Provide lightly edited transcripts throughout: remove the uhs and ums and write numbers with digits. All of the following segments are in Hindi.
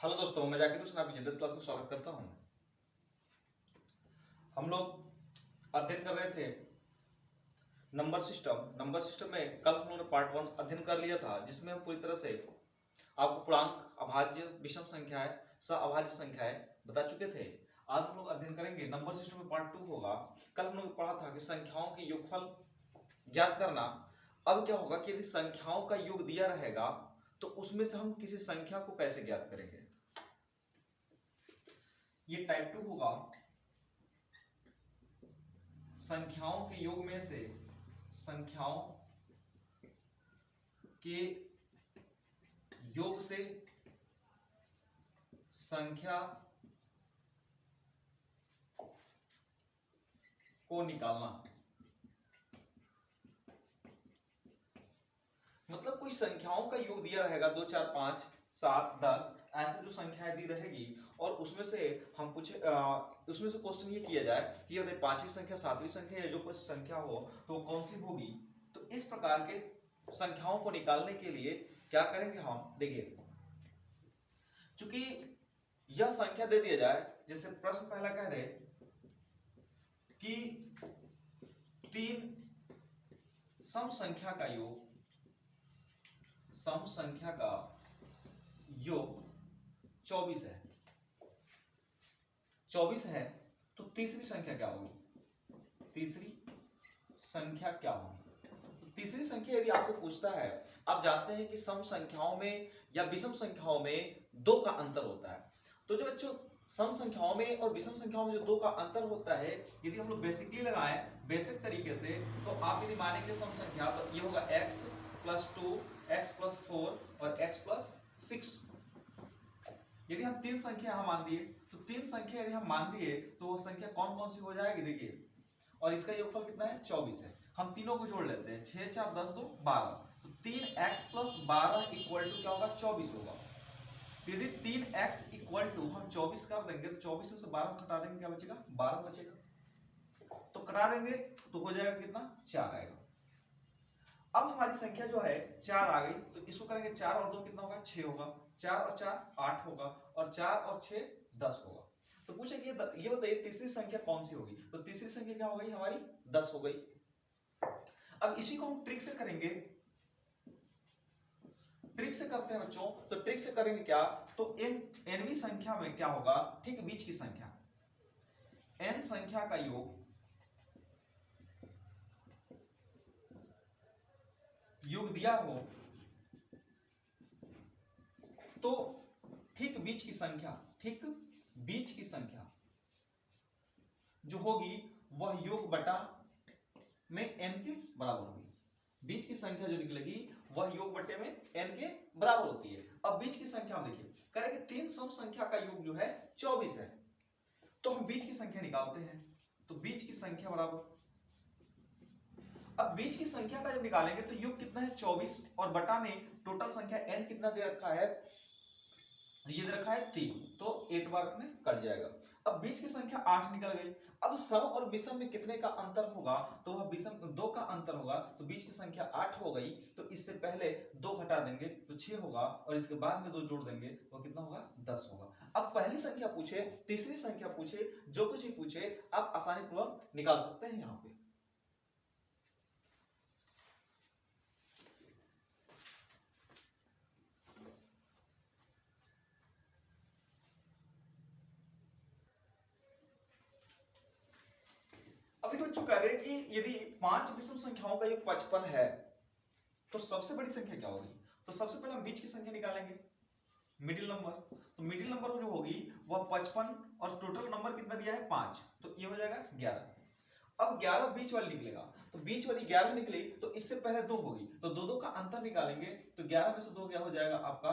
हेलो दोस्तों, मैं जाकिर हुसैन आपकी जिंदस क्लास में स्वागत करता हूं। हम लोग अध्ययन कर रहे थे नंबर सिस्टम में कल हम लोगों ने पार्ट 1 अध्ययन कर लिया था, जिसमें हम पूरी तरह से आपको पूर्णांक, अभाज्य, विषम संख्याएं, सहअभाज्य संख्याएं बता चुके थे। आज हम लोग अध्ययन करेंगे नंबर सिस्टम में पार्ट 2 होगा। कल हम लोग पढ़ा था कि संख्याओं के योगफल ज्ञात करना। अब क्या होगा कि यदि संख्याओं का योग दिया रहेगा तो उसमें से हम किसी संख्या को कैसे ज्ञात करेंगे। ये टाइप 2 होगा। संख्याओं के योग में से संख्याओं के योग से संख्या को निकालना। मतलब कोई संख्याओं का योग दिया रहेगा 2, 4, 5, 7, 10 ऐसे जो संख्याएं दी रहेगी और उसमें से हम उसमें से क्वेश्चन ये किया जाए कि यदि पांचवी संख्या, सातवीं संख्या या जो कुछ संख्या हो तो कौन सी होगी। तो इस प्रकार के संख्याओं को निकालने के लिए क्या करेंगे हम, देखिए, चूंकि यह संख्या दे दिया जाए, जैसे प्रश्न पहला कह दे कि 3 सम संख्या का योग, सम संख्या का योग 24 है। 24 है तो तीसरी संख्या क्या होगी? तीसरी संख्या क्या होगी? तीसरी संख्या यदि आपसे पूछता है, आप जानते हैं कि सम संख्याओं में या विषम संख्याओं में 2 का अंतर होता है। तो जो बच्चों सम संख्याओं में और विषम संख्याओं में जो 2 का अंतर होता है, यदि हम लोग बेसिकली लगाएं बेसिक तरीके से, तो आप यदि मानेंगे सम संख्या तो ये होगा x + 2, x + 4 और x + 6। यदि हम 3 संख्या यहां मान दिए तो 3 संख्या यदि हम मान दिए तो वो संख्या कौन कौन सी हो जाएगी, देखिए, और इसका योगफल कितना है? 24 है। हम तीनों को जोड़ लेते हैं, 6, 4, 10, 2, 12। तो 3x + 12 = क्या होगा? 24 होगा। यदि 3x = हम 24 कर देंगे तो 24 में से 12 घटा देंगे, क्या बचेगा? 12 बचेगा। तो कटा देंगे तो हो जाएगा कितना? 4 आएगा। अब हमारी संख्या जो है 4 आ गई, तो इसको करेंगे 4 और 2 कितना होगा? 6 होगा। 4 और 4 8 होगा और 4 और 6 10 होगा। तो पूछे कि ये बताइए तीसरी संख्या कौन सी होगी? तो तीसरी संख्या क्या हो गई हमारी? 10 हो गई। अब इसी को हम ट्रिक से करेंगे। ट्रिक से करते हैं बच्चों, तो ट्रिक से करेंगे क्या? तो nवीं संख्या में क्या होगा? ठीक बीच की संख्या, n संख्या का योग दिया हो तो ठीक बीच की संख्या जो होगी वह योग बटा में n के बराबर होगी। बीच की संख्या जो निकलेगी वह योग बटे में n के बराबर होती है। अब बीच की संख्या हम देखिए करेंगे, 3 सम संख्या का योग जो है 24 है, तो हम बीच की संख्या निकालते हैं। तो बीच की संख्या बराबर, अब बीच की संख्या का जब निकालेंगे तो योग कितना है? 24 और बटा में टोटल संख्या n कितना दे रखा है? ये दे रखा है 3, तो 8 बार में कट जाएगा। अब बीच की संख्या 8 निकल गई। अब सम और विषम में कितने का अंतर होगा? तो वह विषम 2 का अंतर होगा। तो बीच की संख्या 8 हो गई, तो इससे पहले 2 घटा देंगे तो 6 होगा और इसके बाद में 2 जोड़ देंगे तो कितना होगा? 10 होगा। अब पहली संख्या पूछे, तीसरी संख्या पूछे, जो कुछ भी पूछे आप आसानी पूर्वक निकाल सकते हैं। यहाँ पे अब देखो बच्चों, कह रहे हैं कि यदि 5 विषम संख्याओं का योग 55 है तो सबसे बड़ी संख्या क्या होगी? तो सबसे पहले हम बीच की संख्या निकालेंगे, मिडिल नंबर। तो मिडिल नंबर जो होगी वह 55 और टोटल नंबर कितना दिया है? 5, तो ये हो जाएगा 11। अब 11 बीच वाली निकलेगा, तो बीच वाली 11 निकली तो इससे पहले 2 होगी, तो 2 का अंतर निकालेंगे तो 11 में से 2 क्या हो जाएगा आपका?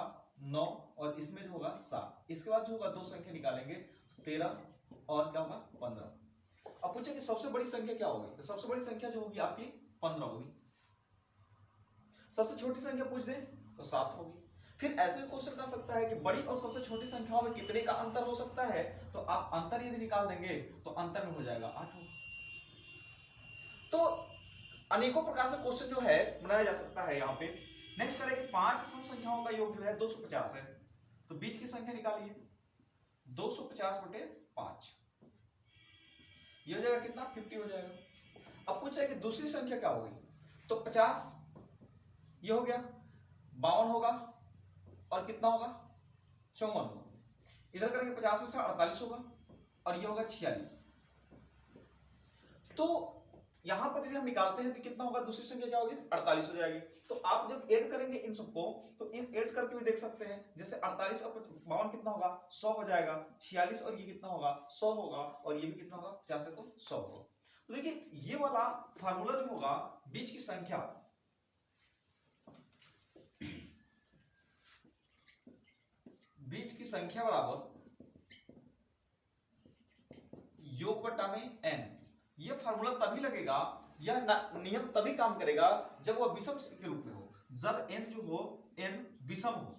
9 और इसमें जो होगा 7। इसके बाद जो होगा 2 संख्या निकालेंगे तो 13 और क्या होगा? 15। अब पूछे कि सबसे बड़ी संख्या क्या होगी? तो सबसे बड़ी संख्या जो होगी आपकी 15 होगी। सबसे छोटी संख्या पूछ दे तो 7 होगी। फिर ऐसे भी क्वेश्चन कर सकता है कि बड़ी और सबसे छोटी संख्याओं में कितने का अंतर हो सकता है? तो आप अंतर यदि निकाल देंगे तो अंतर में हो जाएगा 8 होगा। तो अनेकों प्रकार से क्वेश्चन जो है बनाया जा सकता है। यहाँ पे नेक्स्ट करें कि 5 सम संख्याओं का योग जो है 250 है। तो बीच की संख्या निकालिए 250/5, ये हो जाएगा कितना 50 हो जाएगा। अब पूछा है कि दूसरी संख्या क्या होगी, तो 50 ये हो गया, 52 होगा और कितना होगा 54 होगा। इधर करेंगे 50 में से 48 होगा और ये होगा 46। तो यहां पर यदि हम निकालते हैं तो कितना होगा, दूसरी संख्या क्या होगी 48 हो जाएगी। तो आप जब ऐड करेंगे इन सबको तो इन ऐड करके भी देख सकते हैं, जैसे 48 और 52 कितना होगा 100 हो जाएगा, 46 और ये कितना होगा 100 होगा और ये भी कितना होगा 50 है तो 100 होगा। तो देखिए ये वाला फार्मूला जो होगा बीच की संख्या बराबर योग बटा में n, ये फार्मूला तभी लगेगा, यह नियम तभी काम करेगा जब वह विषम के रूप में हो, जब n जो हो n विषम हो,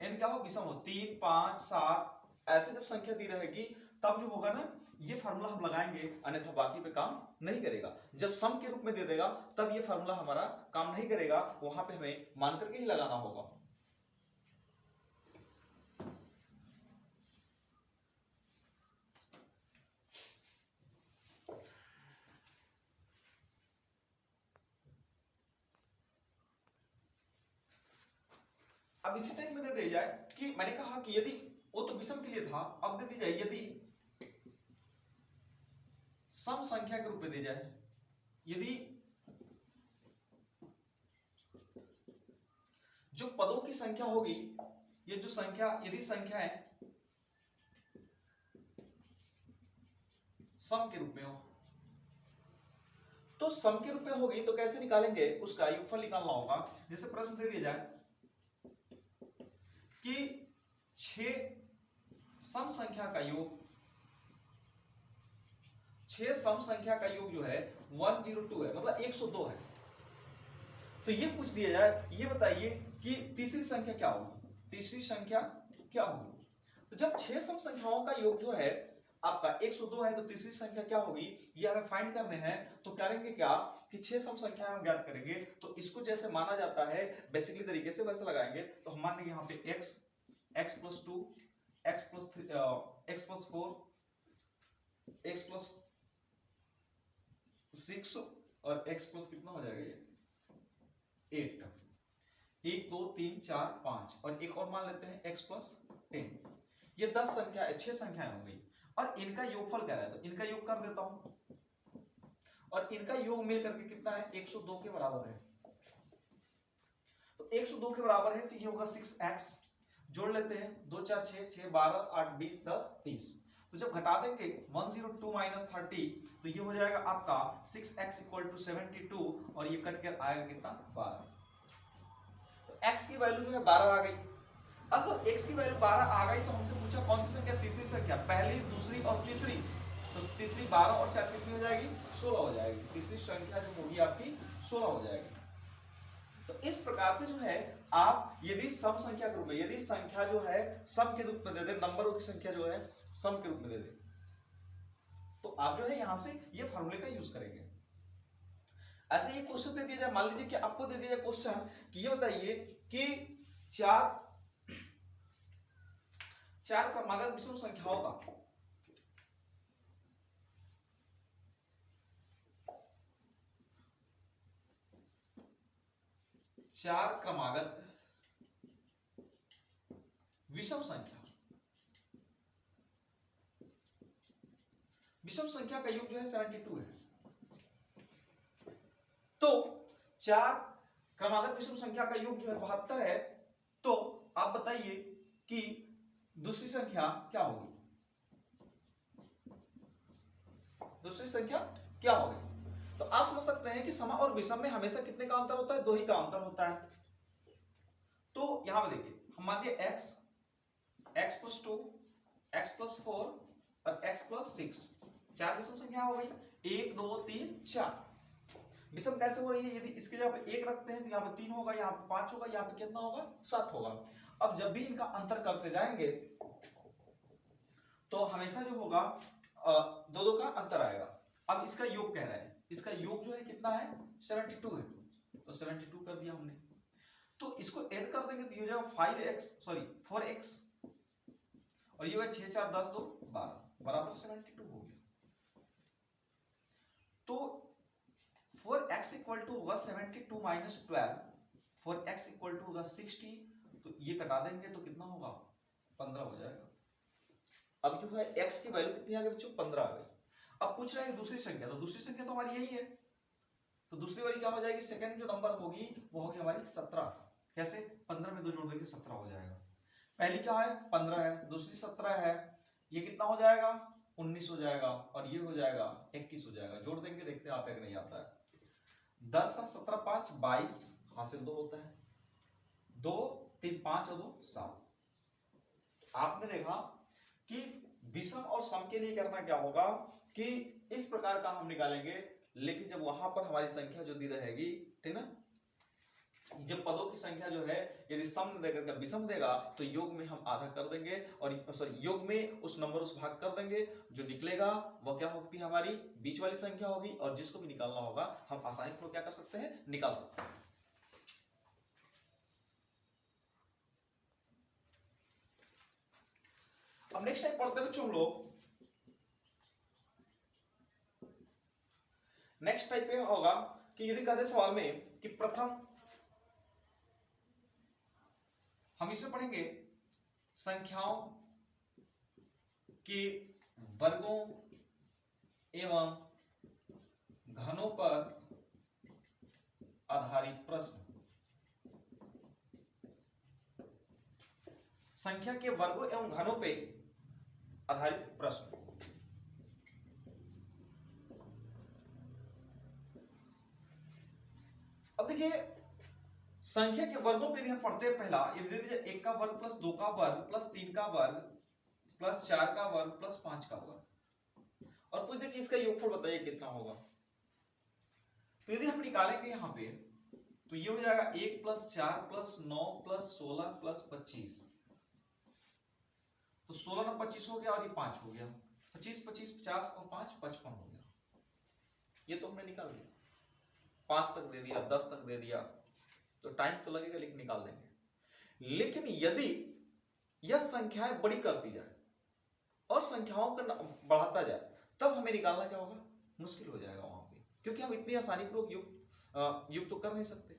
n क्या हो विषम हो, 3 5 7 ऐसे जब संख्या दी रहेगी तब जो होगा ना ये फार्मूला हम लगाएंगे, अन्यथा बाकी पे काम नहीं करेगा। जब सम के रूप में दे देगा तब ये फार्मूला हमारा काम नहीं करेगा, वहां पे हमें मान करके ही लगाना होगा। अब इसी टाइम में दे दिया जाए कि मैंने कहा कि यदि वो तो विषम के लिए था, अब दे दी जाए यदि सम संख्या के रूप में दी जाए, यदि जो पदों की संख्या होगी, ये जो संख्या यदि संख्याएं सम के रूप में हो, तो सम के रूप में होगी तो कैसे निकालेंगे, उसका योगफल निकालना होगा। जैसे प्रश्न दे दिया जाए कि 6 सम संख्या का योग, 6 सम संख्या का योग जो है 102 है, मतलब 102 है, तो ये पूछ दिया जाए, ये बताइए कि तीसरी संख्या क्या होगी, तीसरी संख्या क्या होगी। तो जब 6 सम संख्याओं का योग जो है आपका 102 है तो तीसरी संख्या क्या होगी, ये हमें फाइंड करने हैं। तो करेंगे क्या कि 6 सम संख्या हम ज्ञात करेंगे, तो इसको जैसे माना जाता है बेसिकली तरीके से वैसे लगाएंगे। तो हम मान लेंगे यहाँ पे x, x + 2, x + 3, x + 4, x + 6 और x + कितना हो जाएगा ये 8, 1 2 3 4 5 और एक और मान लेते हैं x + 10। ये 10 संख्या 6 संख्याएं हो गई और इनका योगफल क्या है, तो इनका योग कर देता हूं और इनका योग मिल करके कितना है 102 के बराबर है। तो 102 के बराबर है तो ये होगा 6x, जोड़ लेते हैं 2 4 6 6 12 8 20 10 30। तो जब घटा देंगे 102 - 30 तो ये हो जाएगा आपका 6x = 72 और ये कट कर आएगा कितना 12। तो x की वैल्यू जो है 12 आ गई। अब जब x की वैल्यू 12 आ गई तो हमसे पूछा कौन सी संख्या, तीसरी संख्या, पहली दूसरी और तीसरी, तो तीसरी 12 और 4 कितनी हो जाएगी 16 हो जाएगी, तीसरी संख्या जो होगी आपकी 16 हो जाएगी। तो इस प्रकार से जो है आप यदि सम संख्या के रूप में, यदि संख्या जो है सम के रूप में दे दे, नंबरों की संख्या जो है सम के रूप में दे दे, तो आप जो है यहां से ये फार्मूले का यूज करेंगे। ऐसे ये क्वेश्चन दे दिया जाए, मान लीजिए कि आपको दे दिया जाए क्वेश्चन कि ये बताइए कि चार क्रमागत विषम संख्याओं का चार क्रमागत विषम संख्या का योग जो है 72 है। तो चार क्रमागत विषम संख्या का योग जो है 72 है, तो आप बताइए कि दूसरी संख्या क्या होगी, दूसरी संख्या क्या होगी। तो आप समझ सकते हैं कि सम और विषम में हमेशा कितने का अंतर होता है, 2 ही का अंतर होता है। तो यहां पर देखिए हम मान लिया x, x + 2, x + 4 और x + 6, चार विषम संख्या हो गई, 1 2 3 4। विषम कैसे हो रही है, यदि इसके जगह पे 1 रखते हैं तो यहाँ पे 3 होगा, यहाँ पे 5 होगा, यहाँ पे कितना होगा 7 होगा। अब जब भी इनका अंतर करते जाएंगे तो हमेशा जो होगा 2 का अंतर आएगा। अब इसका योग कह रहा है, इसका योग जो है कितना है 72 है, तो 72 कर दिया हमने। तो इसको ऐड कर देंगे तो ये हो जाएगा 4x और ये होगा 6 4 10 2 12 बराबर 72 हो गया। तो 4x इक्वल टू होगा 72 माइनस 12, 4x इक्वल टू होगा 60, तो ये कटा देंगे तो कितना होगा 15 हो जाएगा। अब जो है x की वैल्यू कितनी आ गई बच्चों 15 आ गई। अब पूछ रहा है दूसरी संख्या, तो दूसरी संख्या तो हमारी यही है, तो दूसरी वाली क्या हो जाएगी, सेकंड जो नंबर होगी वो होगी हमारी 17। कैसे, 15 में 2 जोड़ देंगे 17 हो जाएगा। पहली क्या है 15 है, दूसरी 17 है, ये कितना हो जाएगा 19 हो जाएगा और ये हो जाएगा 21 हो जाएगा। जोड़ देंगे देखते हैं आता है कि नहीं आता है। 10 और 17 5 22 हासिल 2 होता है, 2 3 5 और 2 7। आपने देखा कि विषम और सम के लिए करना क्या होगा कि इस प्रकार का हम निकालेंगे, लेकिन जब वहां पर हमारी संख्या जो दी रहेगी, ठीक ना, जब पदों की संख्या जो है यदि सम देकर के विषम देगा तो योग में हम आधा कर देंगे और योग में उस नंबर उस भाग कर देंगे, जो निकलेगा वो क्या होती है हमारी बीच वाली संख्या होगी, और जिसको भी निकालना होगा हम आसानी से क्या कर सकते हैं निकाल सकते हैं। अब नेक्स्ट टाइप पढ़ते हैं बच्चों हम लोग। नेक्स्ट टाइप ये होगा कि यदि कहते सवाल में कि प्रथम हम इसे पढ़ेंगे संख्याओं के वर्गों एवं घनों पर आधारित प्रश्न। संख्या के वर्गों एवं घनों पे आधारित प्रश्न। अब देखिए संख्या के वर्गों पे हम पढ़ते हैं, पहला यदि दे दीजिए 1 का वर्ग प्लस 2 का वर्ग प्लस 3 का वर्ग प्लस 4 का वर्ग प्लस 5 का वर्ग, और पूछ दे कि इसका योगफल बताइए कितना होगा। तो यदि हम निकालेंगे यहां पे तो ये हो जाएगा 1 प्लस 4 प्लस 9 प्लस 16 प्लस 25, तो 16 ना 25 हो गया और ये 5 हो गया, 25 25 50 और 5 55 हो गया। ये तो हमने निकाल दिया, 5 तक दे दिया 10 तक दे दिया, तो टाइम तो लगेगा लेकिन निकाल देंगे। लेकिन यदि यह संख्याएं बड़ी करती जाए और संख्याओं का बढ़ाता जाए तब हमें निकालना क्या होगा मुश्किल हो जाएगा वहां पे, क्योंकि हम इतनी आसानी पूर्वक युक्त तो कर नहीं सकते,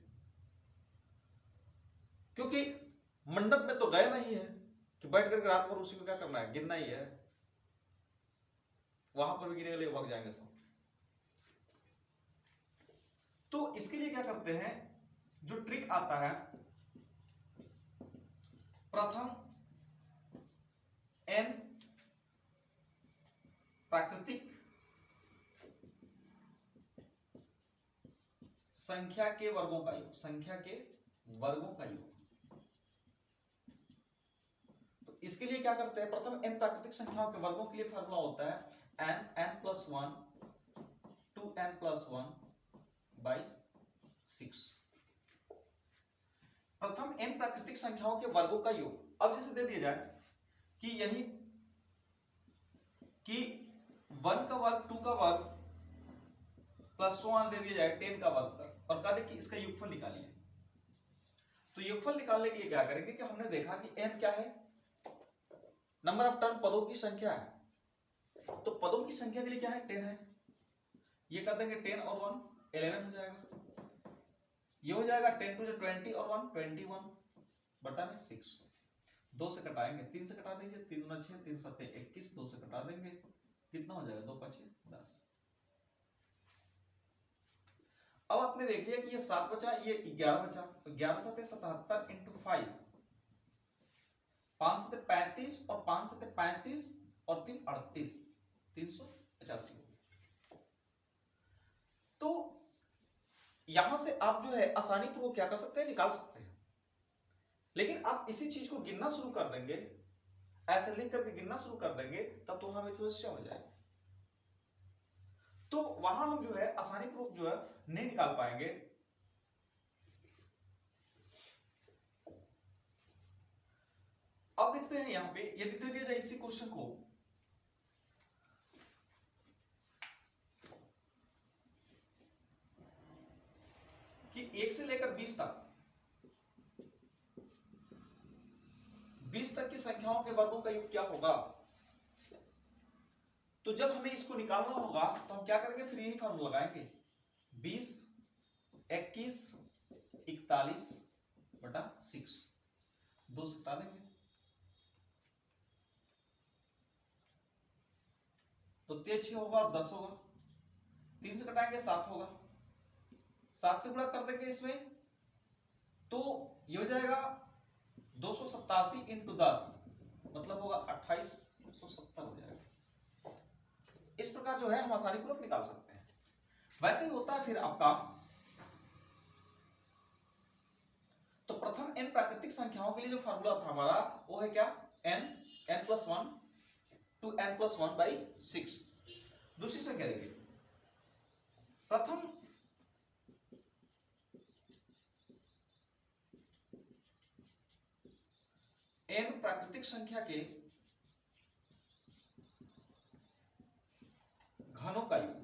क्योंकि मंडप में तो गए नहीं है कि बैठ करके रात भर उसी को क्या करना है गिनना ही है, वहां पर भी गिनने के लिए भाग जाएंगे सब। तो इसके लिए क्या करते हैं, जो ट्रिक आता है, प्रथम n प्राकृतिक संख्या के वर्गों का योग, संख्या के वर्गों का योग। तो इसके लिए क्या करते हैं, प्रथम n प्राकृतिक संख्याओं के वर्गों के लिए फॉर्मूला होता है n plus 1 2n plus 1 by 6। प्रथम n प्राकृतिक संख्याओं के वर्गों का योग। अब जैसे दे दिया जाए कि यही कि 1 का वर्ग 2 का वर्ग प्लस 1 दे दिया जाए 10 का वर्ग तक, और कहा दे कि इसका योगफल निकालिए। तो योगफल निकालने के लिए क्या करेंगे कि हमने देखा कि n क्या है, नंबर ऑफ टर्म पदों की संख्या है, तो पदों की संख्या के लिए क्या है 10 है, ये कर देंगे 10 और 1 11 हो जाएगा, ये हो जाएगा 10 टू 20 और 1 21 बटा में 6, 2 से कटाएंगे 3 से कटा दीजिए, 3 गुना 6 3 7 21, 2 से कटा देंगे कितना हो जाएगा 2 5 10। अब आपने देख लिया कि ये 7 बचा ये 11 बचा, तो 11 7 77 इंटू 5, 5 7 35 और 5 7 35 और 3 38, 385 हो गया। तो यहां से आप जो है आसानी पूर्वक क्या कर सकते हैं निकाल सकते हैं, लेकिन आप इसी चीज को गिनना शुरू कर देंगे, ऐसे लिख करके गिनना शुरू कर देंगे, तब तो हमें समस्या हो जाएगी, तो वहां हम जो है आसानी पूर्वक जो है नहीं निकाल पाएंगे। अब देखते हैं यहां पे यदि दे दिया जाए इसी क्वेश्चन को कि 1 से लेकर 20 तक 20 तक की संख्याओं के वर्गों का योग क्या होगा। तो जब हमें इसको निकालना होगा तो हम क्या करेंगे, फिर यही फॉर्मूला लगाएंगे, 20 21 41 बटा 6, 2 से हटा देंगे तो 6 होगा और 10 होगा, 3 से घटाएंगे 7 होगा, 7 से गुणा कर देंगे इसमें तो ये हो जाएगा 287 इंटू 10 मतलब होगा 2870 हो जाएगा। इस प्रकार जो है हम आसानी पूर्वक निकाल सकते हैं। वैसे ही होता है फिर आपका, तो प्रथम n प्राकृतिक संख्याओं के लिए जो फार्मूला था हमारा वो है क्या, n+1 to n+1/6। दूसरी संख्या देखिए, प्रथम n प्राकृतिक संख्या के घनों का योग।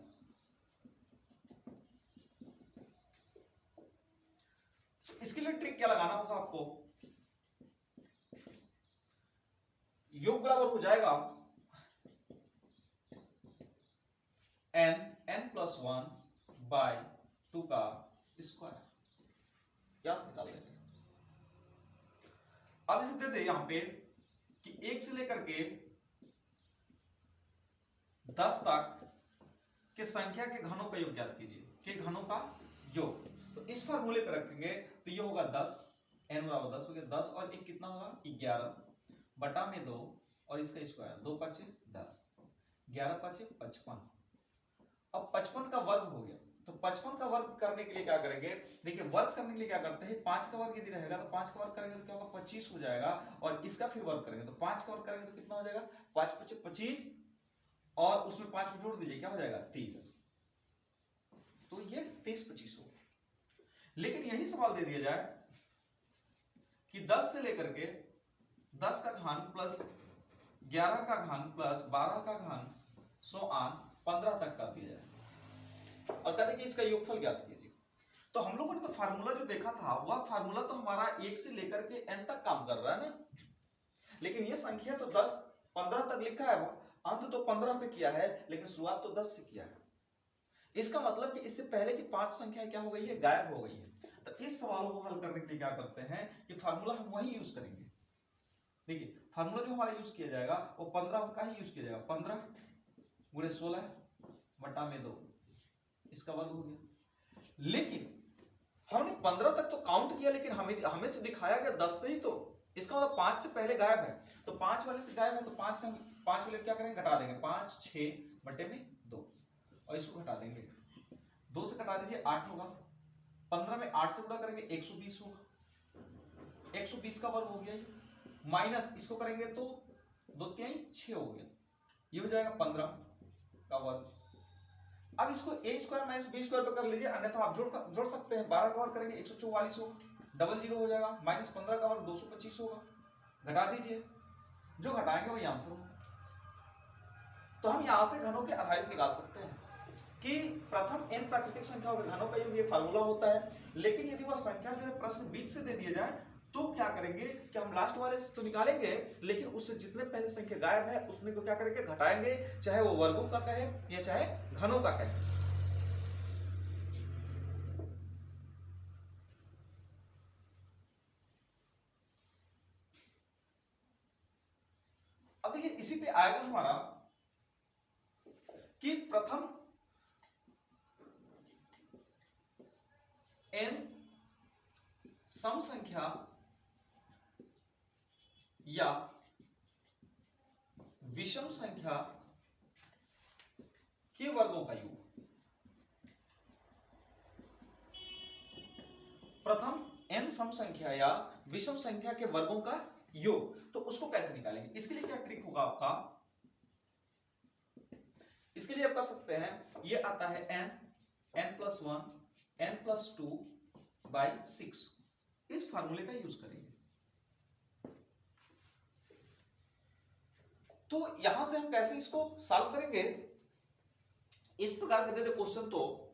तो इसके लिए ट्रिक क्या लगाना होगा आपको, योग बराबर हो जाएगा n+1/2 का स्क्वायर, यहां निकाल देंगे। अब इसे दे दे यहां पे कि 1 से लेकर के 10 तक के संख्या के घनों का योग ज्ञात कीजिए, के घनों का योग। तो इस फार्मूले पे रखेंगे तो ये होगा 10, n बराबर 10 हो गया, 10 और 1 कितना होगा 11 बटा में 2 और इसका स्क्वायर, 2 5 10, 11 5 55। अब 55 का वर्ग हो गया, तो 55 का वर्ग करने के लिए क्या करेंगे, देखिए वर्ग करने के लिए क्या करते हैं, 5 का वर्ग यदि रहेगा तो 5 का वर्ग करेंगे तो क्या होगा 25 हो जाएगा, और इसका फिर वर्ग करेंगे तो 5 का वर्ग करेंगे तो कितना हो जाएगा 5 5 25 और उसमें 5 जोड़ दीजिए क्या हो जाएगा 30, तो ये 30 25 हो। लेकिन यही सवाल दे दिया जाए कि 10 से लेकर के 10 का घन प्लस 11 का घन प्लस 12 का घन सो आन 15 तक कर दिया जाए और कहते कि इसका योगफल ज्ञात कीजिए। तो हम लोगों ने तो फार्मूला जो देखा था वह फार्मूला तो हमारा 1 से लेकर के n तक काम कर रहा है ना, लेकिन ये संख्या तो 10 15 तक लिखा है, अंत तो 15 पे किया है लेकिन शुरुआत तो 10 से किया है। इसका मतलब कि इससे पहले की 5 संख्या क्या हो गई है, गायब हो गई है। तो इस सवालों को हल करने के लिए क्या करते हैं कि फार्मूला हम वही यूज करेंगे। देखिए फार्मूला जो हमारा यूज किया जाएगा वो 15 का ही यूज किया जाएगा, 15 गुणे 16 बटा में 2, इसका वर्ग हो गया। लेकिन हमने 15 तक तो काउंट किया, लेकिन हमें तो दिखाया गया 10 से ही, तो इसका मतलब 5 से पहले गायब है, तो 5 वाले से गायब है तो 5 से हम 5 वाले क्या करेंगे घटा देंगे, 5 6 बटे में 2 और इसको घटा देंगे, 2 से घटा दीजिए 8 होगा, 15 में 8 से गुणा करेंगे 120 होगा, 120 का वर्ग हो गया, माइनस इसको करेंगे तो 2 3 6 हो गया, ये हो जाएगा 15 का वर्ग। अब इसको a square minus b square पे कर लीजिए, अन्यथा आप जोड़ सकते हैं, 12 का वर्ग करेंगे 144 होगा, डबल जीरो हो जाएगा, माइनस 15 का वर्ग 225 होगा, घटा दीजिए, जो घटाएंगे वही आंसर होगा। तो हम यहां से घनों के आधारित निकाल सकते हैं कि प्रथम n प्राकृतिक संख्याओं के घनों का योग ये फार्मूला होता है। लेकिन यदि वह संख्या जो है प्रश्न बीच से दे दिया जाए तो क्या करेंगे कि हम लास्ट वाले से तो निकालेंगे, लेकिन उससे जितने पहले संख्या गायब है उसने को क्या करेंगे घटाएंगे, चाहे वो वर्गों का कहे या चाहे घनों का कहे। अब देखिए इसी पे आएगा हमारा कि प्रथम n सम संख्या या विषम संख्या के वर्गों का योग। प्रथम n सम संख्या या विषम संख्या के वर्गों का योग, तो उसको कैसे निकालेंगे, इसके लिए क्या ट्रिक होगा आपका, इसके लिए आप कर सकते हैं, ये आता है n+1 n+2/6, इस फार्मूले का यूज करेंगे। तो यहां से हम कैसे इसको सॉल्व करेंगे, इस प्रकार के दे दे क्वेश्चन, तो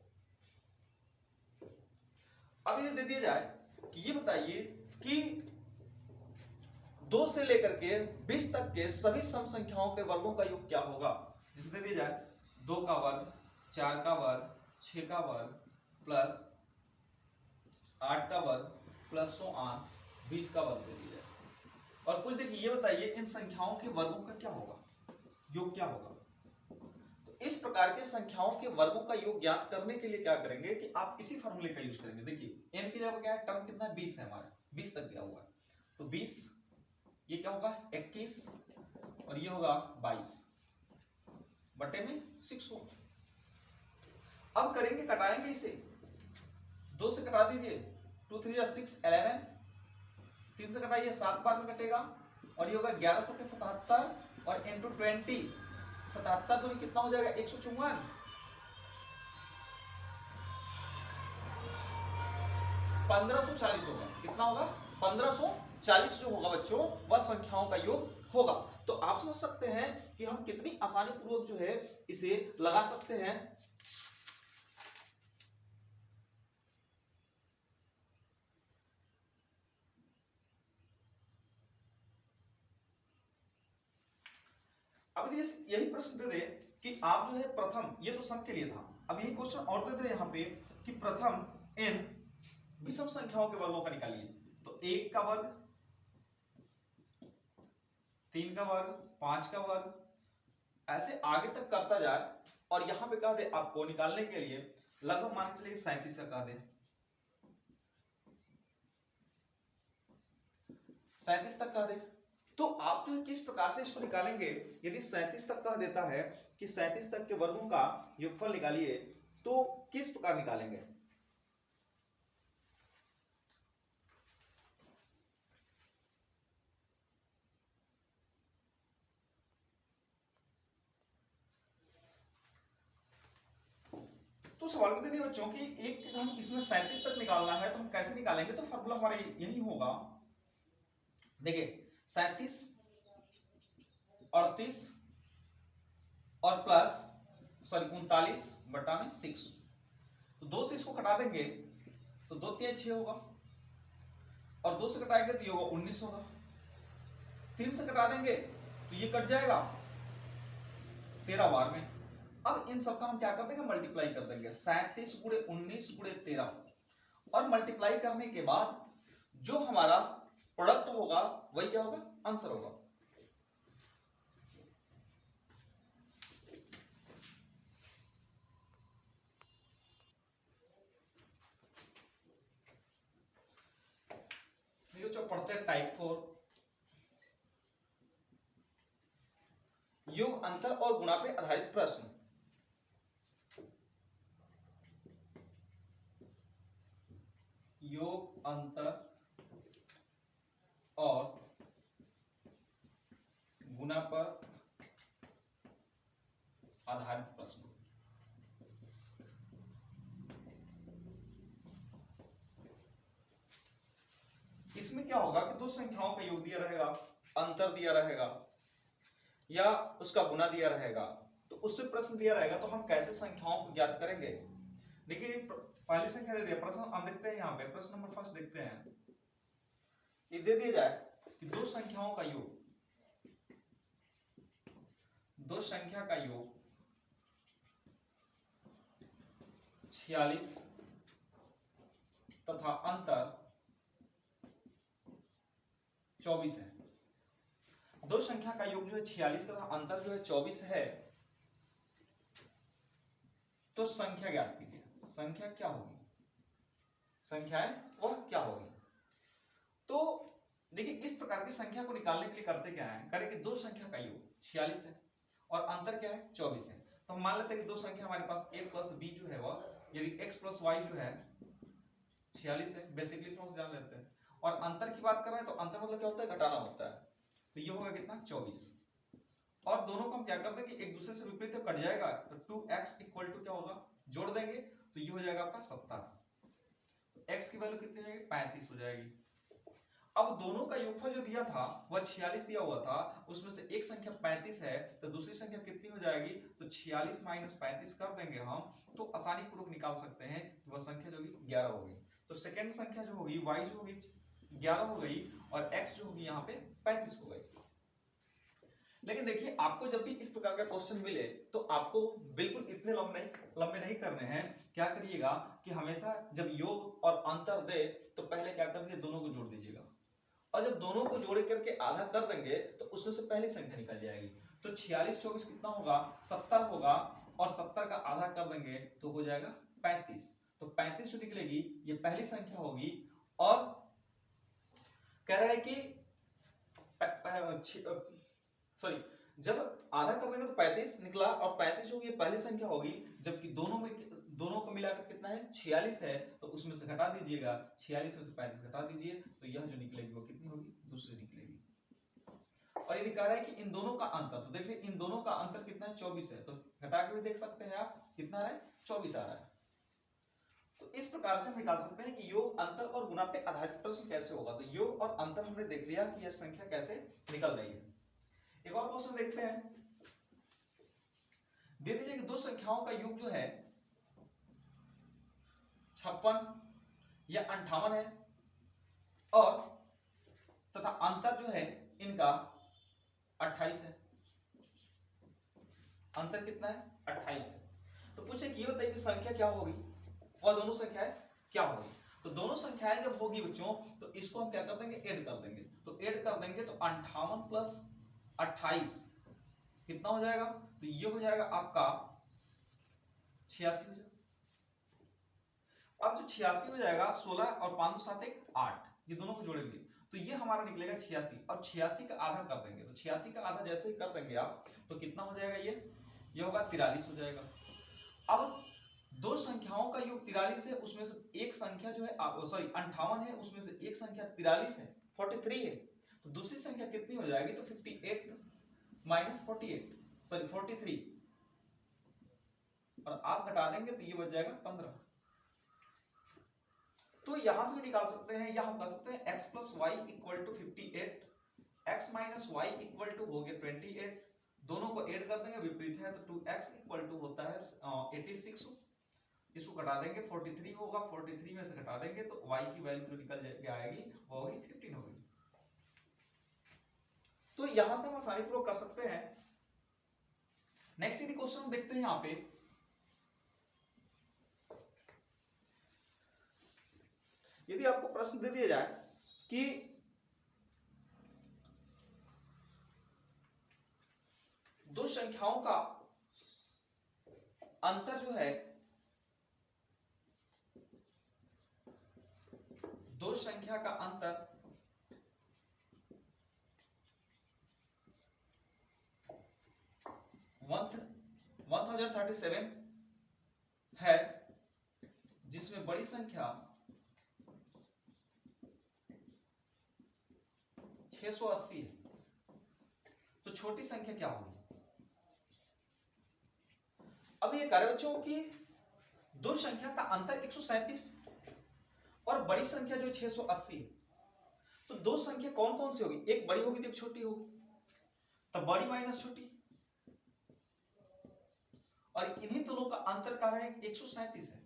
अब ये दे दिया जाए कि ये बताइए कि 2 से लेकर के 20 तक के सभी सम संख्याओं के वर्गों का योग क्या होगा। जिसे दे दिया जाए 2 का वर्ग, 4 का वर्ग, 6 का वर्ग प्लस 8 का वर्ग प्लस 20 का वर्ग दे दिया जाए। और कुछ देखिए ये बताइए इन संख्याओं के वर्गों का क्या होगा, योग क्या होगा। तो इस प्रकार के संख्याओं के वर्गों का योग ज्ञात करने के लिए क्या करेंगे कि आप इसी फॉर्मूले का यूज करेंगे। देखिए n की जगह क्या है, टर्म कितना है 20 है, हमारा 20 तक गया हुआ है, तो 20 ये क्या होगा 21 और ये होगा 22 बटे में 6 होगा। अब करेंगे कटाएंगे इसे, 2 से कटा दीजिए, 2 3 6 11, 3 से कटाइए 7 बार में कटेगा और ये होगा 11 7 77 और इंटू 20 77 दूनी कितना हो जाएगा 154, 1540 होगा। कितना होगा 1540 जो होगा बच्चों वह संख्याओं का योग होगा। तो आप समझ सकते हैं कि हम कितनी आसानी पूर्वक जो है इसे लगा सकते हैं। अब यही प्रश्न दे दे कि आप जो है प्रथम, ये तो सम के लिए था, अब यही क्वेश्चन और दे दे यहाँ पे कि प्रथम इन विषम संख्याओं के वर्गों का निकालिए। तो 1 का वर्ग, 3 का वर्ग, 5 का वर्ग, ऐसे आगे तक करता जाए और यहां पे कह दे आपको निकालने के लिए लगभग मान के चलिए 37 का कह दे, 37 तक कह दे। तो आप जो है किस प्रकार से इसको निकालेंगे, यदि 37 तक कह देता है कि 37 तक के वर्गों का योगफल निकालिए तो किस प्रकार निकालेंगे। तो सवाल में दे दिया बच्चों कि एक हम इसमें 37 तक निकालना है तो हम कैसे निकालेंगे। तो फॉर्मूला हमारा यही होगा, देखिए 37 38 और प्लस 39 बटा में 6, तो 2 से इसको कटा देंगे तो 2 3 6 होगा और 2 से कटाएंगे तो ये होगा 19 होगा, 3 से कटा देंगे तो ये कट जाएगा 13 बार में। अब इन सबका हम क्या कर देंगे मल्टीप्लाई कर देंगे, 37 गुणे 19 गुणे 13 और मल्टीप्लाई करने के बाद जो हमारा प्रोडक्ट होगा वही क्या होगा आंसर होगा। जो पढ़ते हैं टाइप 4 योग अंतर और गुणा पे आधारित प्रश्न। योग अंतर और गुणा पर आधारित प्रश्न। इसमें क्या होगा कि दो संख्याओं का योग दिया रहेगा, अंतर दिया रहेगा या उसका गुना दिया रहेगा, तो उसमें प्रश्न दिया रहेगा तो हम कैसे संख्याओं को ज्ञात करेंगे। देखिए पहली संख्या दे दिया, प्रश्न हम देखते हैं यहाँ पे प्रश्न नंबर फर्स्ट देखते हैं, ये दे दिया जाए कि दो संख्याओं का योग, दो संख्या का योग 46 तथा अंतर 24 है। दो संख्या का योग जो है 46 तथा अंतर जो है 24 है, तो संख्या ज्ञात कीजिए। संख्या क्या होगी, संख्याएं वह क्या होगी। तो देखिए इस प्रकार की संख्या को निकालने के लिए करते क्या है, करें कि दो संख्या का योग 46 है और अंतर क्या है 24 है। तो हम मान लेते हैं कि दो संख्या हमारे पास a प्लस b जो है वह, यदि x प्लस वाई जो है 46 है, बेसिकली थोड़ा सा जान लेते हैं। और अंतर की बात कर रहे हैं तो अंतर मतलब क्या होता है घटाना होता है, तो ये होगा कितना 24। और दोनों को हम क्या कर देंगे एक दूसरे से विपरीत कट जाएगा, तो 2x इक्वल टू क्या होगा जोड़ देंगे तो ये हो जाएगा आपका 70। तो x की वैल्यू कितनी जाएगी 35 हो जाएगी। अब दोनों का योगफल जो दिया था वह 46 दिया हुआ था, उसमें से एक संख्या 35 है तो दूसरी संख्या कितनी हो जाएगी, तो 46 माइनस 35 कर देंगे हम तो आसानी पूर्वक निकाल सकते हैं कि वह संख्या जो होगी 11 होगी। तो सेकंड संख्या जो होगी y जो होगी 11 हो गई और x जो होगी यहाँ पे 35 हो गई। लेकिन देखिए आपको जब भी इस प्रकार का क्वेश्चन मिले तो आपको बिल्कुल इतने लंबे नहीं करने हैं। क्या करिएगा कि हमेशा जब योग और अंतर दे तो पहले क्या कर दीजिए, दोनों को जोड़ दीजिएगा, और जब दोनों को जोड़ करके आधा कर देंगे तो उसमें से पहली संख्या निकल जाएगी। तो 46 24 कितना होगा, 70 होगा, और 70 का आधा कर देंगे तो हो जाएगा 35। तो 35 जो निकलेगी ये पहली संख्या होगी। और कह रहा है कि सॉरी, जब आधा कर देंगे तो 35 निकला और 35 होगी ये पहली संख्या होगी, जबकि दोनों को मिलाकर कितना है 46 है, तो उसमें से घटा दीजिएगा, 46 में से 35 घटा दीजिए तो यह जो निकलेगी वो कितनी होगी, दूसरी निकलेगी। और यदि कह रहा है कि इन दोनों का अंतर, तो देखिए इन दोनों का अंतर कितना है 24 है, तो घटा के भी देख सकते हैं आप कितना आ रहा है 24 आ रहा है। तो इस प्रकार से हम निकाल सकते हैं कि योग अंतर और गुणा पे आधारित प्रश्न कैसे होगा। तो योग और अंतर हमने देख लिया कि यह संख्या कैसे निकल रही है। एक और क्वेश्चन देखते हैं। दे दीजिए कि दो संख्याओं का योग जो है 56 या 58 है, और तथा अंतर जो है इनका 28 है। अंतर कितना है 28 है। तो पूछे कि ये बताइए कि संख्या क्या होगी, वह दोनों संख्याएं क्या होगी। तो दोनों संख्याएं जब होगी बच्चों तो इसको हम क्या कर देंगे, ऐड कर देंगे। तो ऐड कर देंगे तो 58 प्लस 28 कितना हो जाएगा, तो ये हो जाएगा आपका 86 हो जाएगा। अब जो 86 हो जाएगा, 16 और 5 7 1 8, ये दोनों को जोड़ेंगे तो ये हमारा निकलेगा 86। अब 86 का आधा कर देंगे, तो 86 का आधा जैसे ही कर देंगे आप तो कितना हो जाएगा, ये होगा 43 हो जाएगा। अब दो संख्याओं का योग 43 है, उसमें से एक संख्या जो है सॉरी 58 है, उसमें से एक संख्या 43 है, 43 है, तो दूसरी संख्या कितनी हो जाएगी, तो 58 माइनस 48 सॉरी 43, और आप घटा देंगे तो ये बच जाएगा 15। तो यहां से भी निकाल सकते हैं, या हम कह सकते हैं x plus y equal to 58, x minus y equal to हो गया 28, दोनों को ऐड कर देंगे, विपरीत है तो 2x इक्वल टू होता है 86, इसको घटा देंगे 43 होगा, 43 में से घटा देंगे तो y की वैल्यू जो निकल आएगी वो होगी 15 होगी। तो यहां से हम आसानी पूर्वक कर सकते हैं। नेक्स्ट यदि क्वेश्चन हम देखते हैं, यहां पे यदि आपको प्रश्न दे दिया जाए कि दो संख्याओं का अंतर जो है, दो संख्या का अंतर 1037 है, जिसमें बड़ी संख्या 680 है, तो छोटी संख्या क्या होगी। अब ये कह रहे बच्चों की दो संख्या का अंतर 137 और बड़ी संख्या जो 680 है, तो दो संख्या कौन कौन सी होगी, एक बड़ी होगी तो एक छोटी होगी, तब बड़ी माइनस छोटी, और इन्हीं दोनों का अंतर कह रहे हैं 137 है।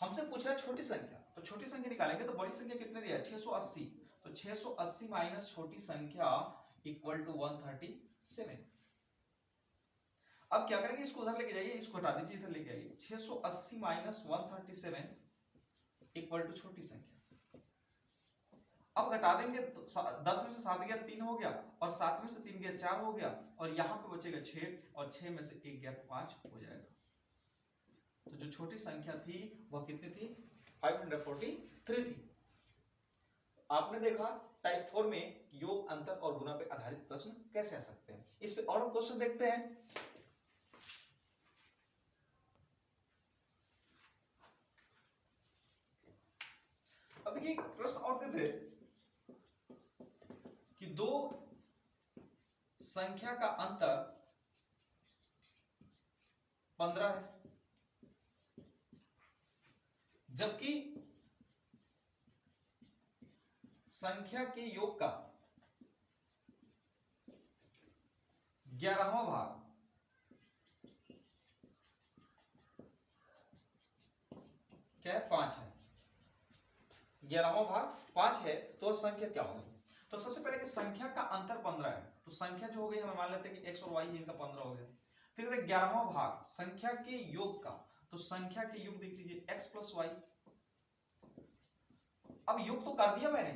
हमसे पूछ रहा है छोटी संख्या, तो छोटी संख्या निकालेंगे तो बड़ी संख्या कितने दिया है 680, तो 680 माइनस छोटी संख्या इक्वल टू 137। अब क्या करेंगे, इसको उधर लेके जाइए, इसको हटा दीजिए, इधर लेके आइए, 680 माइनस 137 इक्वल टू छोटी संख्या। अब घटा देंगे तो 10 में से 7 गया 3 हो गया, और 7 में से 3 गया 4 हो गया, और यहां पे बचेगा 6, और 6 में से 1 गया 5 हो जाएगा। तो जो छोटी संख्या थी वह कितनी थी, 543 थी। आपने देखा टाइप 4 में योग अंतर और गुणा पे आधारित प्रश्न कैसे आ सकते हैं। इस पे और हम क्वेश्चन देखते हैं। अब देखिए प्रश्न और देते कि दो संख्या का अंतर 15 है, जबकि संख्या के योग का 11वां भाग क्या है 5 है। 11वां भाग 5 है तो वह संख्या क्या होगी? तो सबसे पहले कि संख्या का अंतर 15 है, तो संख्या जो हो गई हम मान लेते हैं कि x और y है, इनका 15 हो गया। फिर 11वां भाग संख्या के योग का, तो संख्या के योग देख लीजिए x प्लस वाई। अब योग तो कर दिया मैंने,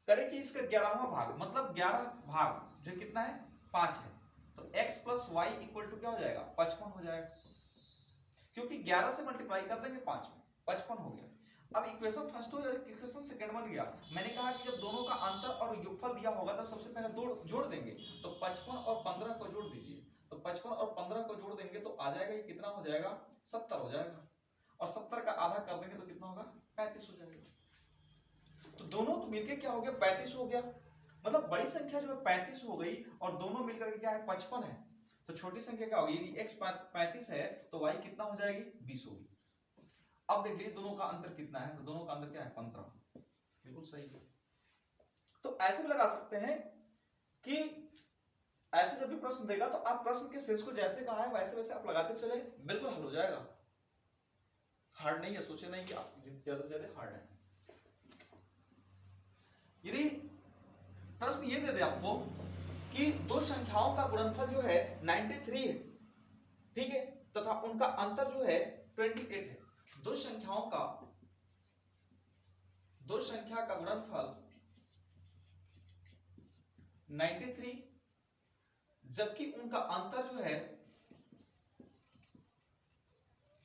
करे कि इसका 11वां भाग मतलब 11 भाग जो कितना है 5 है, तो x plus y equal to क्या हो जाएगा 55 हो जाएगा, क्योंकि 11 से मल्टीप्लाई कर देंगे 5 में, 55 हो गया। अब इक्वेशन फर्स्ट हो जाएगा, इक्वेशन सेकंड बन गया। मैंने कहा कि जब दोनों का अंतर और योगफल दिया होगा तब सबसे पहले जोड़ देंगे, तो 55 और 15 को जोड़ दीजिए, तो 55 और 15 को जोड़ देंगे तो आ जाएगा, ये कितना हो जाएगा 70 हो जाएगा, और 70 का आधा कर देंगे तो कितना होगा 35 हो जाएगा। तो दोनों तो मिलके क्या हो गया 35 हो गया, मतलब बड़ी संख्या जो है 35 हो गई और दोनों मिलकर के क्या है 55 है, तो छोटी संख्या क्या होगी, यदि x 35 है तो y कितना हो जाएगी 20 होगी। अब देख लीजिए दोनों का अंतर कितना है, तो दोनों का अंतर क्या है 15, बिल्कुल सही है। तो ऐसे भी लगा सकते हैं कि ऐसे जब भी प्रश्न देगा तो आप प्रश्न के शेष को जैसे कहा है वैसे वैसे आप लगाते चले, बिल्कुल हल हो जाएगा। हार्ड नहीं है, सोचे नहीं कि आप ज्यादा से ज्यादा हार्ड है। यदि प्रश्न ये दे दे आपको कि दो संख्याओं का गुणनफल जो है 93 है, ठीक है, तथा उनका अंतर जो है 28 है। दो संख्या का गुणनफल 93 जबकि उनका अंतर जो है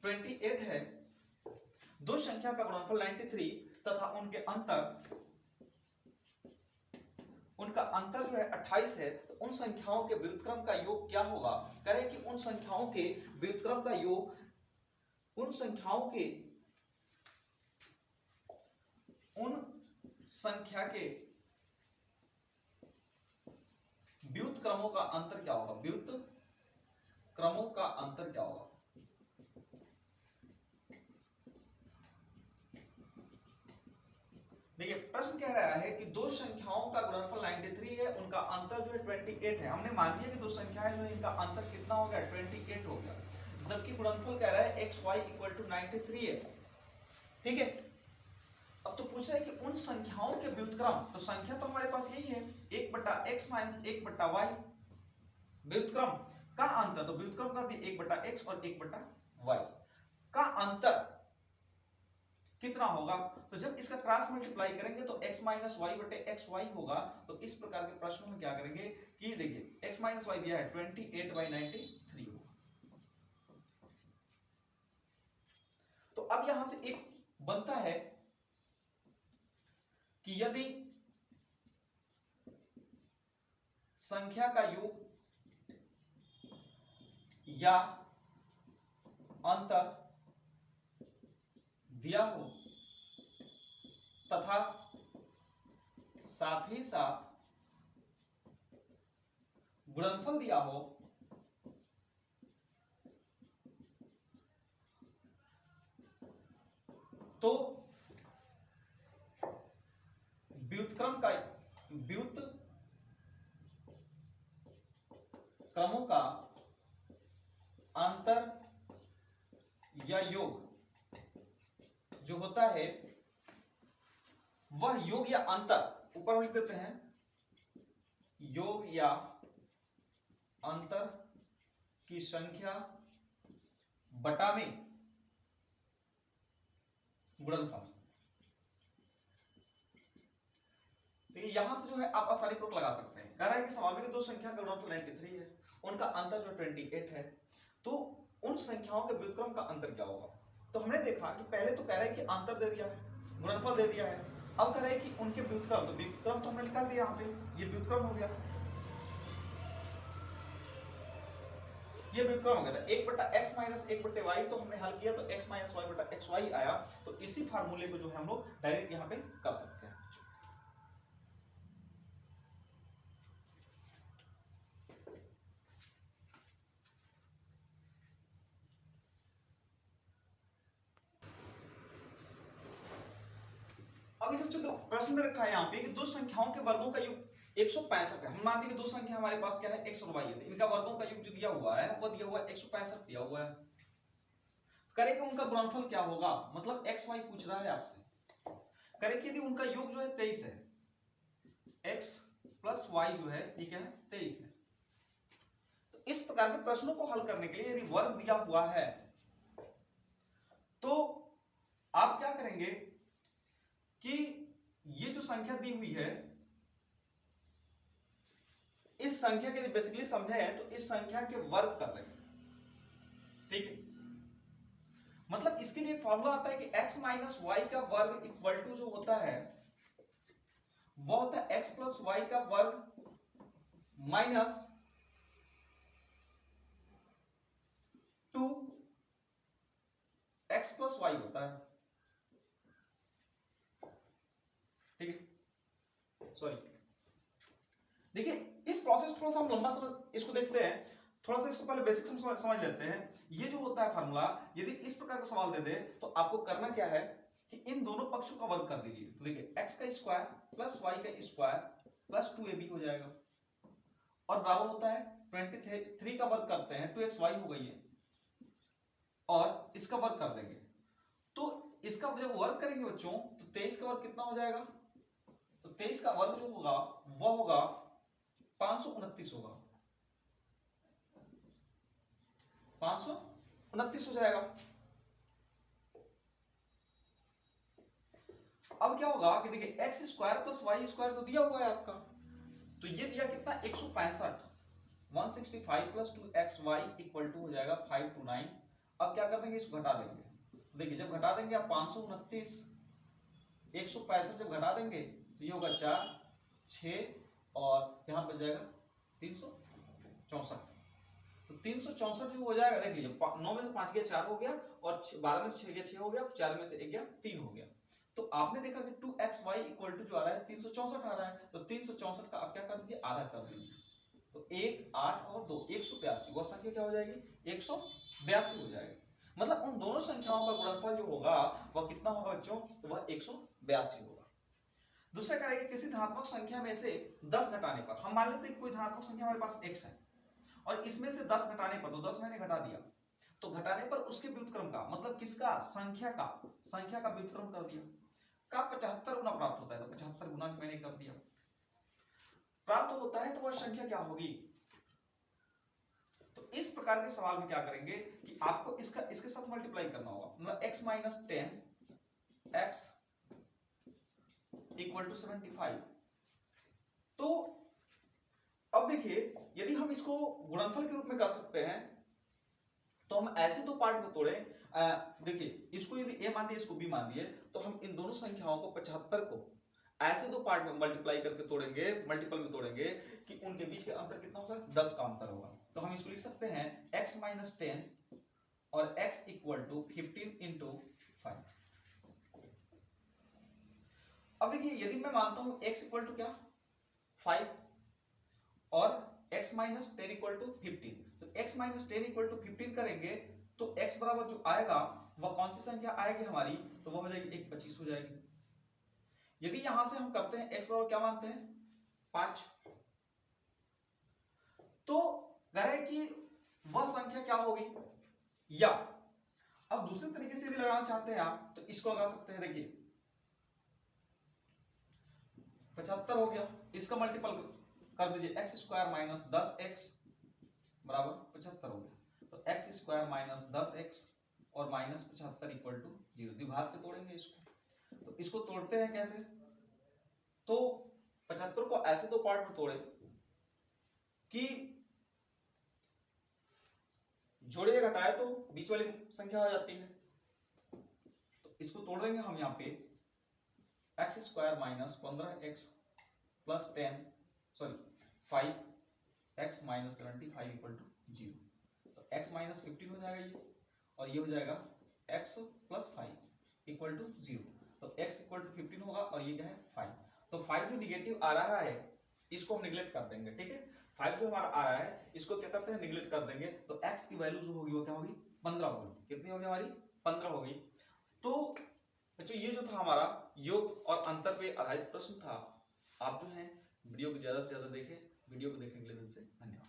28 है। दो संख्या का गुणनफल 93 तथा उनका अंतर जो है 28 है, तो उन संख्याओं के व्युत्क्रम का योग क्या होगा? करें कि उन संख्याओं के व्युत्क्रम का योग उन संख्या के व्युत्क्रमों का अंतर क्या होगा? व्युत्क्रमों का अंतर क्या होगा? देखिए प्रश्न कह रहा है कि दो संख्याओं का गुणनफल 93 है, उनका अंतर जो है 28 है। हमने मान लिया कि दो संख्याएं जो है इनका अंतर कितना हो गया 28 हो गया, जबकि गुणनफल कह रहा है xy इक्वल टू 93 है, ठीक है। अब तो पूछ रहा है कि उन संख्याओं के व्युत्क्रम, तो संख्या तो हमारे पास यही है 1/x माइनस 1/y, व्युत्क्रम का अंतर, तो व्युत्क्रम कर दिए 1/x और 1/y का अंतर कितना होगा? तो जब इसका क्रॉस मल्टीप्लाई करेंगे तो x माइनस वाई बटे एक्स वाई होगा। तो इस प्रकार के प्रश्नों में क्या करेंगे कि देखिए x माइनस वाई दिया है 28/93 होगा। तो अब यहां से एक बनता है कि यदि संख्या का योग या अंतर दिया हो तथा साथ ही साथ गुणनफल दिया हो, तो व्युत्क्रमों का अंतर या योग जो होता है वह योग या अंतर, ऊपर लिख देते हैं योग या अंतर की संख्या बटा में गुणनफल। यहां से जो है आप आसानी पूर्वक लगा सकते हैं। कह रहा है कि सवाल में दो संख्या का गुणनफल 93 है, उनका अंतर जो 28 है, तो उन संख्याओं के व्युत्क्रम का अंतर क्या होगा? तो हमने देखा कि पहले तो कह रहा है कि अंतर दे दिया है, गुणनफल दे दिया है, अब कह रहा है कि उनके व्युत्क्रम, तो व्युत्क्रम तो हमने निकाल दिया, यहाँ पे ये व्युत्क्रम हो गया, ये व्युत्क्रम हो गया था 1/x माइनस 1/y, तो हमने हल किया तो x माइनस वाई बटा एक्स वाई आया। तो इसी फार्मूले को जो है हम लोग डायरेक्ट यहाँ पे कर सकते हैं। अब देखो जो प्रश्न रखा है यहाँ पे कि दो संख्याओं के वर्गों का योग 165 है। हम मानते हैं कि दो संख्या हमारे पास क्या है x और y है, इनका वर्गों का योग जो दिया हुआ है वो दिया हुआ है 165 दिया हुआ है। करेंगे उनका गुणनफल क्या होगा, मतलब x y पूछ रहा है आपसे। करें कि यदि उनका योग जो है 23 है, x प्लस वाई जो है ये क्या है 23 है। तो इस प्रकार के प्रश्नों को हल करने के लिए यदि वर्ग दिया हुआ है तो आप क्या करेंगे कि ये जो संख्या दी हुई है इस संख्या के बेसिकली समझे हैं तो इस संख्या के वर्ग कर देंगे, ठीक है। मतलब इसके लिए एक फॉर्मूला आता है कि x माइनस वाई का वर्ग इक्वल टू जो होता है वो होता है x प्लस वाई का वर्ग माइनस 2 x प्लस वाई होता है, ठीक है। सॉरी, देखिए इस प्रोसेस थोड़ा सा हम लंबा समझ इसको देखते हैं, थोड़ा सा इसको पहले बेसिक समझ लेते हैं। ये जो होता है फार्मूला, यदि इस प्रकार का सवाल दे दे तो आपको करना क्या है कि इन दोनों पक्षों का वर्ग कर दीजिए। तो देखिए x का स्क्वायर प्लस y का स्क्वायर प्लस 2ab हो जाएगा और बराबर होता है 23 का वर्ग करते हैं 2xy हो गई है और इसका वर्ग कर देंगे। तो इसका जब वर्ग करेंगे बच्चों तो 23 का वर्ग कितना हो जाएगा, तो 23 का वर्ग जो होगा वह होगा 529 होगा, 529 हो जाएगा। अब क्या होगा कि देखिए x square plus y square तो दिया हुआ है आपका, तो ये दिया कितना 165, 165 प्लस 2xy इक्वल टू हो जाएगा 529। अब क्या कर देंगे इसको घटा देंगे, तो देखिए जब घटा देंगे आप 529 165 जब घटा देंगे तो ये होगा 4 6 और यहां पर जाएगा 364। तो 364 जो हो जाएगा देख लीजिए 9 में से 5 गया 4 हो गया और 12 में से 6 गया 6 हो गया, 4 में से 1 गया 3 हो गया। तो आपने देखा कि 2xy इक्वल टू जो आ रहा है 364 आ रहा है, तो 364 का आप क्या कर दीजिए आधा कर दीजिए, तो 1 8 और 2 182, वह संख्या क्या हो जाएगी 182 हो जाएगी। मतलब उन दोनों संख्याओं का गुणनफल जो होगा वह कितना होगा बच्चों, तो वह 182 होगा। दूसरा करेंगे किसी धनात्मक संख्या में से 10 घटाने पर, हम मान लेते हैं कोई धनात्मक संख्या हमारे पास x है और इसमें से 10 घटाने पर, तो 10 मैंने घटा दिया, तो घटाने पर उसके व्युत्क्रम का मतलब किसका, संख्या का व्युत्क्रम कर दिया, का 75 गुना प्राप्त होता है, तो 75 गुना मैंने कर दिया, प्राप्त होता है तो वह संख्या क्या होगी। तो इस प्रकार के सवाल में क्या करेंगे कि आपको इसके साथ मल्टीप्लाई करना होगा, मतलब x minus 10 x equal to 75। तो अब देखिए यदि हम इसको गुणनफल के रूप में कर सकते हैं तो हम ऐसे दो पार्ट में तोड़े, देखिए इसको यदि a मान दिए इसको b मान दिए, तो हम इन दोनों संख्याओं को 75 को ऐसे दो पार्ट में मल्टीप्लाई करके तोड़ेंगे, मल्टीपल में तोड़ेंगे कि उनके बीच के अंतर कितना होगा 10 का अंतर होगा। तो हम इसको लिख सकते हैं x माइनस 10 और x इक्वल टू 15 इंटू 5। अब देखिए यदि मैं मानता हूं x इक्वल टू क्या 5 और x माइनस 10 इक्वल टू 15, तो x माइनस 10 इक्वल टू 15 करेंगे तो x बराबर जो आएगा वह कौन सी संख्या आएगी हमारी, तो वह हो जाएगी 125 हो जाएगी। यदि यहां से हम करते हैं x बराबर क्या मानते हैं 5, तो कह रहे हैं कि वह संख्या क्या होगी, या अब दूसरे तरीके से यदि लगाना चाहते हैं आप तो इसको लगा सकते हैं, देखिए 75 हो गया, इसका मल्टीपल कर दीजिए x स्क्वायर माइनस 10x बराबर 75 हो गया, तो x स्क्वायर माइनस 10x और माइनस 75 इक्वल टू 0। द्विघात पे तोड़ेंगे इसको, तो इसको तोड़ते हैं कैसे, तो 75 को ऐसे दो पार्ट में तोड़े कि जोड़े घटाए तो बीच वाली संख्या हो जाती है, तो इसको तोड़ देंगे हम यहाँ पे x square minus 15x plus 5x minus 75 equal to 0, तो x माइनस 15 हो जाएगा ये, और ये हो जाएगा x प्लस 5 इक्वल टू 0, तो x इक्वल टू 15 होगा और ये क्या है 5, तो 5 जो निगेटिव आ रहा है इसको हम निगलेक्ट कर देंगे, ठीक है। 5 जो हमारा आ रहा है इसको क्या करते हैं निगलेक्ट कर देंगे, तो x की वैल्यू जो होगी वो क्या होगी 15 होगी, कितनी होगी हमारी 15 होगी। तो बच्चों ये जो था हमारा योग और अंतर पे आधारित प्रश्न था। आप जो है वीडियो को ज्यादा से ज्यादा देखें, वीडियो को देखने के लिए दिल से धन्यवाद।